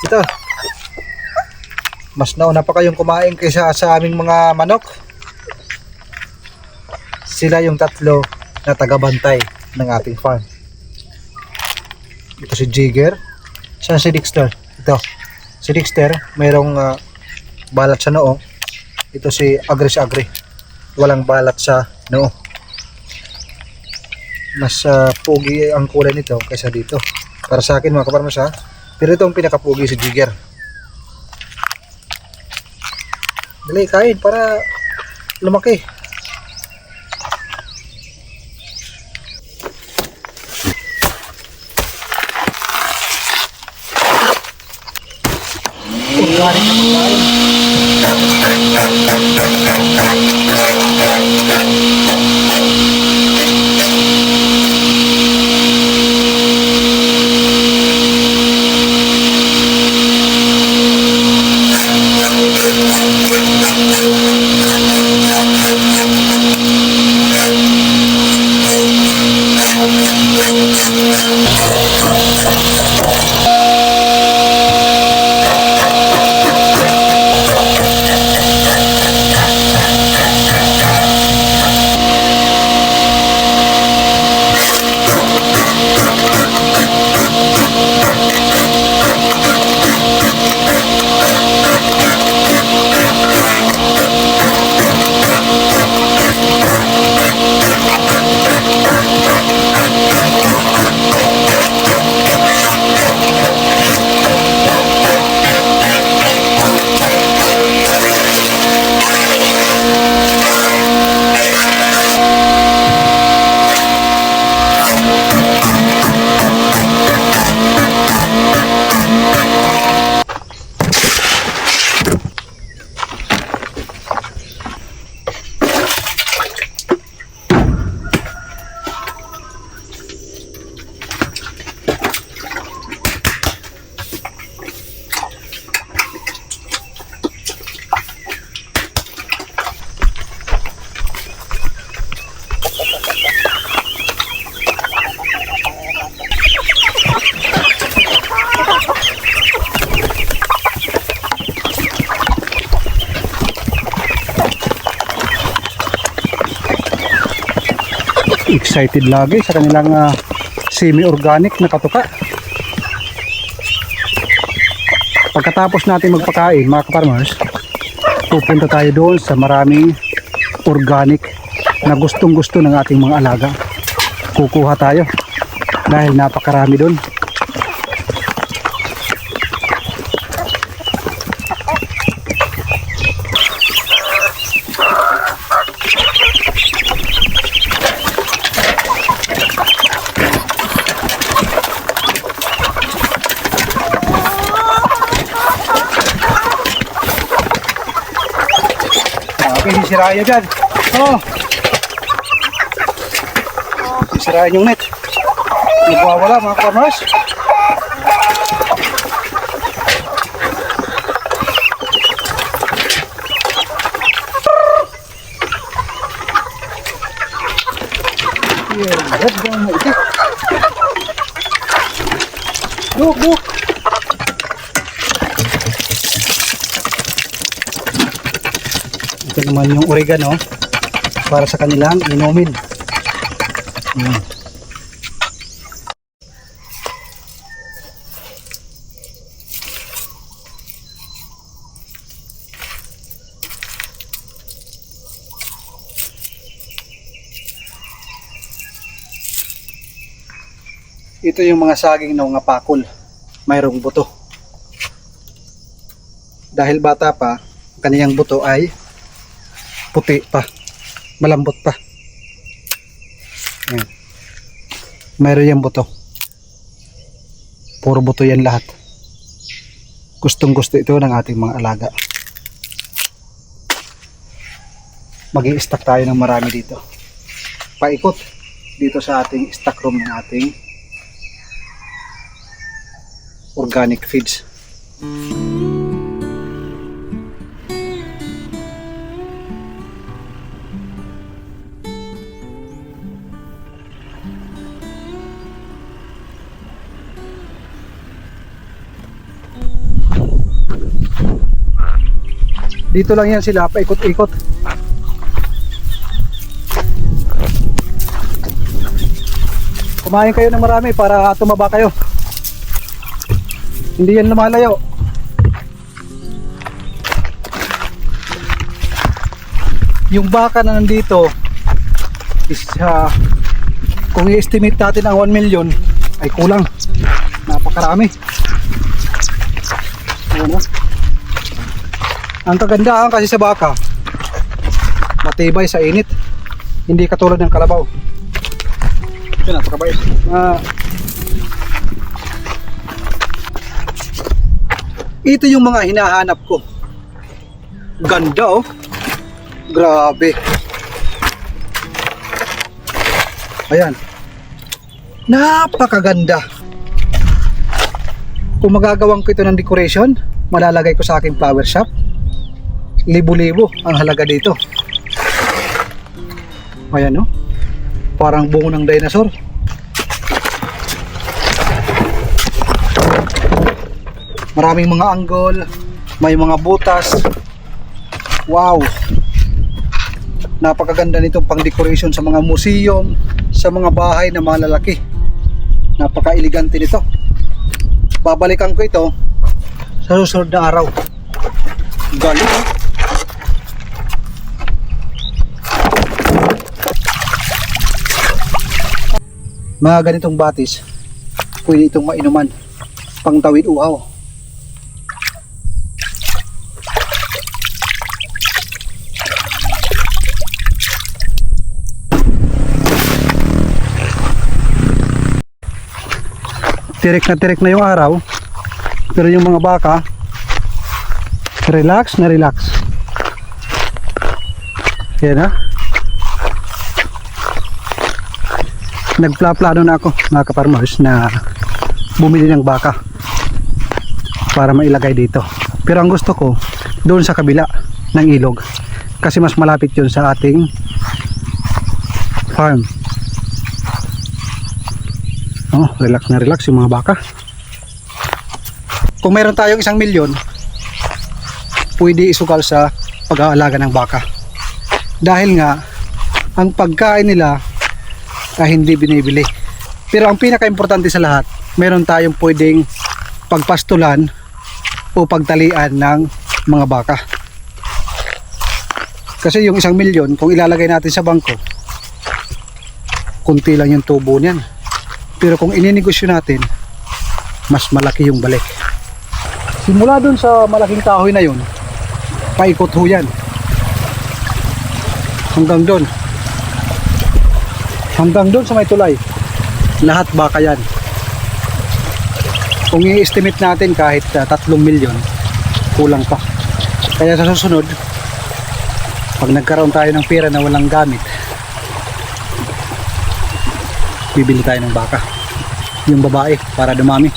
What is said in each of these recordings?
Ito. Mas nauna pa kayong kumain kaysa sa aming mga manok. Sila yung tatlo na tagabantay ng ating farm. Ito si Jigger. Saan si Dexter? Ito. Si Dexter, mayroong balat sa noo. Ito si Agri. Walang balat sa noo. Mas pugi ang kulay nito kaysa dito. Para sa akin mga kaparmas ha. Pero ito ang pinakapugi si Jigger. Dali, kain para lumaki. Organic na pagkain. Excited lagi sa kanilang semi-organic na katuka. Pagkatapos natin magpakain mga kaparmers, pupunta tayo doon sa maraming organic na gustong gusto ng ating mga alaga. Kukuha tayo dahil napakarami doon. Sisirain nyo dyan. Sisirain yung net. Nagwawala mga farmers. Duk. Ito naman yung oregano para sa kanilang inumin. Ito yung mga saging ng mga pakol. Mayroong buto. Dahil bata pa, kaniyang buto ay puti pa, malambot pa. Ayan. Mayroon yung buto. Puro buto yan lahat. Gustong gusto ito ng ating mga alaga. Mag-i-stack tayo ng marami dito. Paikot dito sa ating stock room ng ating organic feeds. Dito lang yan sila, paikot-ikot. Kumain kayo ng marami para tumaba kayo. Hindi yan lumalayo. Yung baka na nandito is kung i-estimate natin ang 1 million ay kulang. Napakarami. Ano? Ang kagandahan kasi sa baka, matibay sa init. Hindi katulad ng kalabaw. Ito, napakabait. Ito yung mga hinahanap ko. Ganda oh. Grabe. Ayan. Napakaganda. Kung magagawang ko ito ng decoration, malalagay ko sa aking flower shop. Libo-libo ang halaga dito. Ayan no. Parang bungo ng dinosaur. Maraming mga angle, may mga butas. Wow. Napakaganda nitong pang-decoration sa mga museum, sa mga bahay na malalaki. Napaka-elegante nito. Babalikan ko ito sa susunod na araw. Galing. Mga ganitong batis, pwede itong mainuman, pangtawid uhaw. Tirik na yung araw, pero yung mga baka relax na relax. Yan ha. Nagplaplano na ako mga kaparmers na bumili ng baka para mailagay dito, pero ang gusto ko doon sa kabila ng ilog kasi mas malapit yun sa ating farm. Oh, relax na relax yung mga baka. Kung meron tayong 1 milyon, pwede isugal sa pag-aalaga ng baka. Dahil nga, ang pagkain nila ay hindi binibili. Pero ang pinaka-importante sa lahat, meron tayong pwedeng pagpastulan o pagtalian ng mga baka. Kasi yung 1 milyon, kung ilalagay natin sa bangko, kunti lang yung tubo niyan. Pero kung ininegosyo natin, mas malaki yung balik. Simula dun sa malaking kahoy na yun, paikot ho yan. Hanggang dun. Hanggang dun sa may tulay. Lahat baka yan. Kung i-estimate natin kahit 3 milyon, kulang pa. Kaya sa susunod, pag nagkaroon tayo ng pera na walang gamit, bibili tayo ng baka, yung babae, para dumami.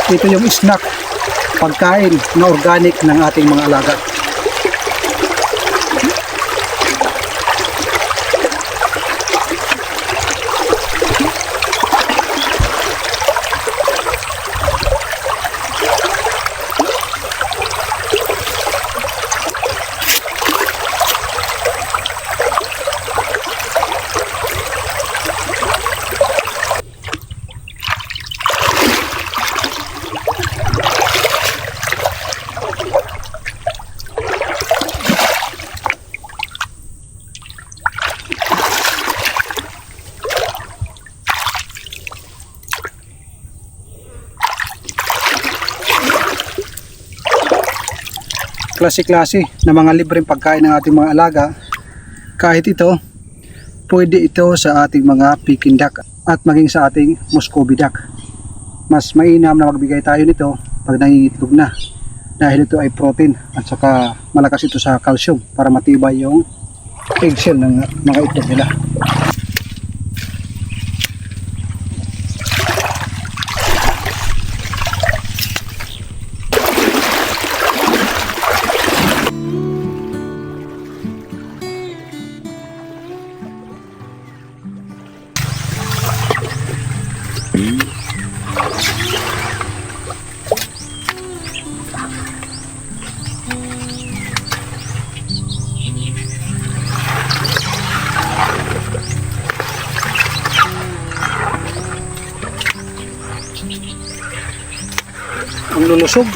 Ito yung snack, pagkain na organic ng ating mga alaga. Klase-klase na mga libreng pagkain ng ating mga alaga. Kahit ito, pwede ito sa ating mga Peking duck at maging sa ating Muscovy duck. Mas mainam na magbigay tayo nito pag nangingitlog na, dahil ito ay protein at saka malakas ito sa calcium para matibay yung eggshell ng mga itlog nila. ang lulusog.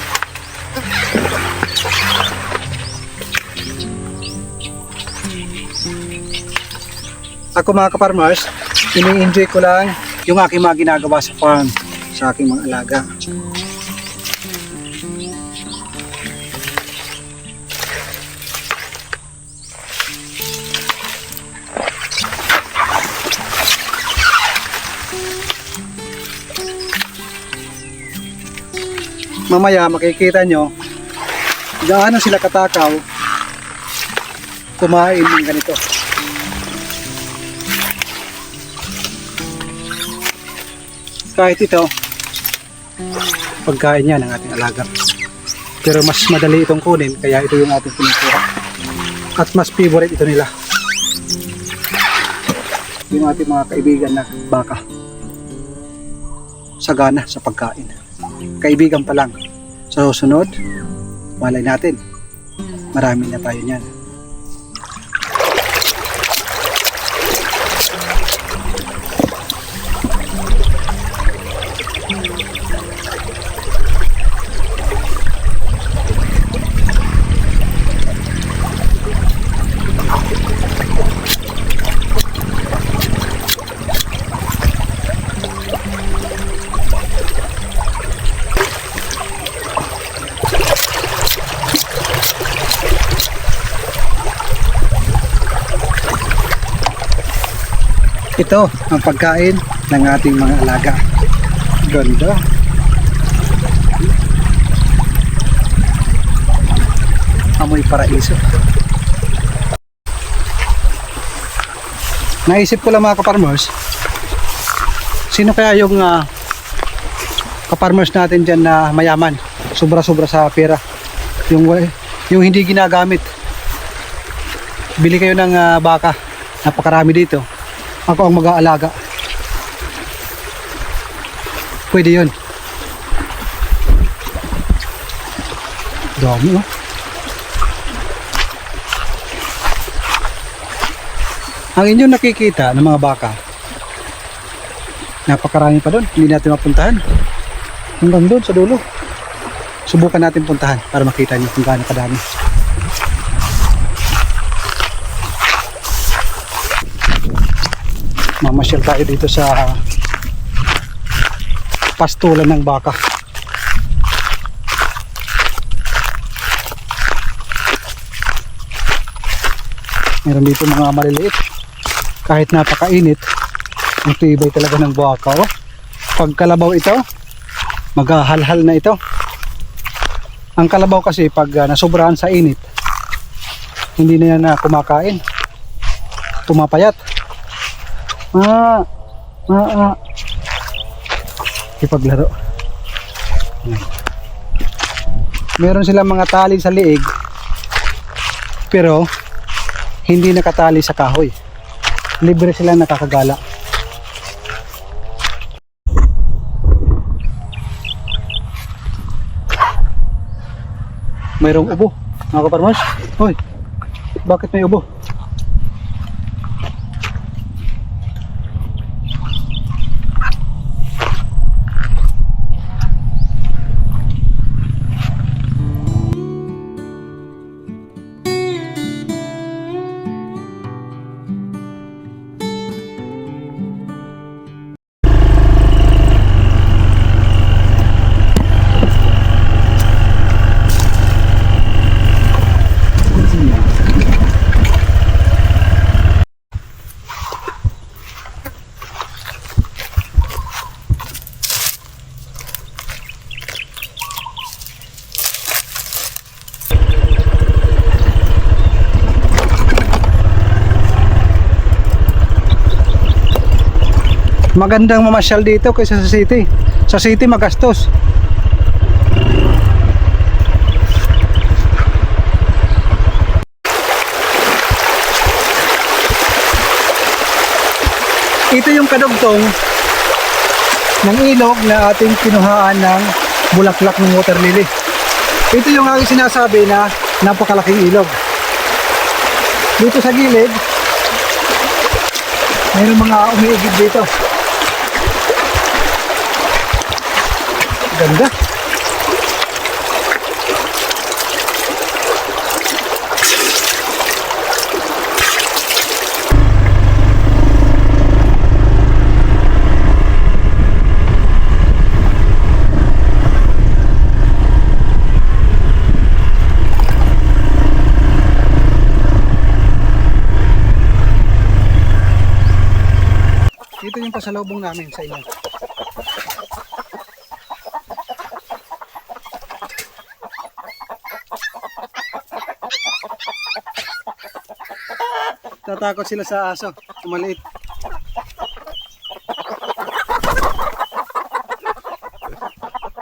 Ako mga kaparmers, ini-enjoy ko lang yung aking mga ginagawa sa farm, sa aking mga alaga. Mamaya makikita nyo gaano sila katakaw kumain ng ganito. Kahit ito, pagkain niya ng ating alaga. Pero mas madali itong kunin, kaya ito yung ating kinukuha. At mas favorite ito nila. Yung ating mga kaibigan na baka. Sagana sa pagkain. Kaibigan pa lang. Sa susunod, malay natin, marami na tayo niyan. Ito ang pagkain ng ating mga alaga. Ganda. Amoy paraiso. Naisip ko lang mga kaparmers, sino kaya yung kaparmers natin dyan na mayaman, sobra-sobra sa pera, yung hindi ginagamit. Bili kayo ng baka, napakarami dito. Ako ang mag-aalaga. Pwede yun. Dami oh. Ang inyong nakikita ng mga baka, napakarami pa doon. Hindi natin mapuntahan. Hanggang doon sa dulo. Subukan natin puntahan para makita nyo kung gaano kadami. Mamasyal tayo dito sa pastulan ng baka. Meron dito mga maliliit. Kahit napakainit, ang tibay talaga ng baka. Oh. Pag kalabaw ito, maghahalhal na ito. Ang kalabaw kasi pag nasobrahan sa init, hindi na yan kumakain. Pumapayat. Ipaglaro. Meron silang mga tali sa liig, pero hindi nakatali sa kahoy. Libre silang nakakagala. Mayroong ubo mga kaparmers. Hoy, bakit may ubo? Magandang mamasyal dito kaysa sa city. Sa city magastos. Ito yung kadugtong ng ilog na ating kinuhaan ng bulaklak ng water lily. Ito yung aking sinasabi na napakalaking ilog. Dito sa gilid, mayroong mga umiigib dito. Ganda. isasalubong namin sa inyo. Tatakot sila sa aso, maliit.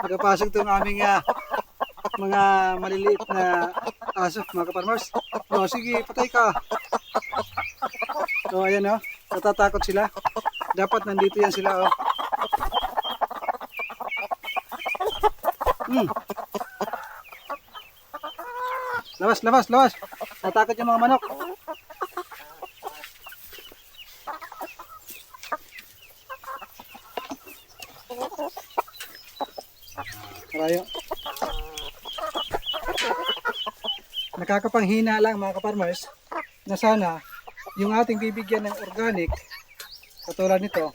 Nagapasok itong aming mga maliliit na aso, mga kaparmers. O, sige, patay ka. So, ayan o, natatakot sila. Dapat nandito yan sila o. Lawas, lawas, lawas. Natakot yung mga manok. Karayo. Nakakapanghina lang mga kaparmers na sana yung ating bibigyan ng organic katulad nito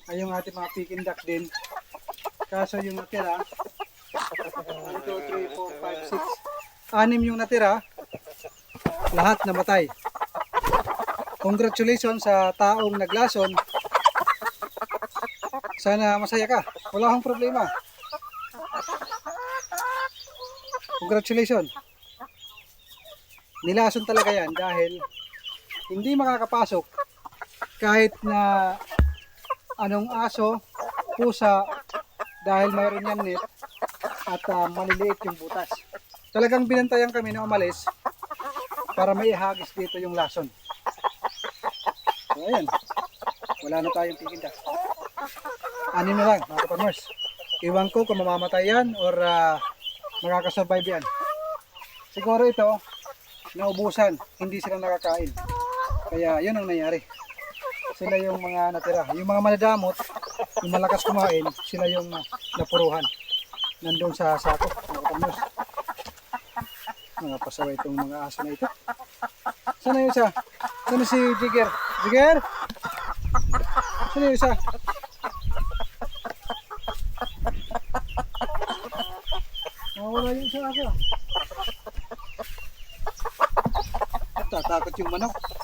ay yung ating mga Peking duck din. Kaso yung natira 1, 2, 3, 4, 5, 6 6 yung natira, lahat namatay. Congratulations sa taong naglason. Sana masaya ka, wala akong problema. Congratulations. Nilason talaga yan dahil hindi makakapasok kahit na anong aso, pusa, dahil mayroon yan net at maliliit yung butas. Talagang binantayan kami na umalis para may ihagis dito yung lason. So ayan, wala na tayong tikinda. 6 na lang mga kaparmers. Iwan ko kung mamamatay yan or makakasurvive yan. Siguro ito, naubusan, hindi sila nakakain. Kaya yun ang nangyari. Sila yung mga natira. Yung mga manadamot, yung malakas kumain, sila yung napuruhan. Nandun sa sako, mga kaparmers. Mga pasaway itong mga aso na ito. Sana yung isa? Sana si Jigger? Jigger? Sana yung isa? Wala yung isa ako. Tatakot yung manok.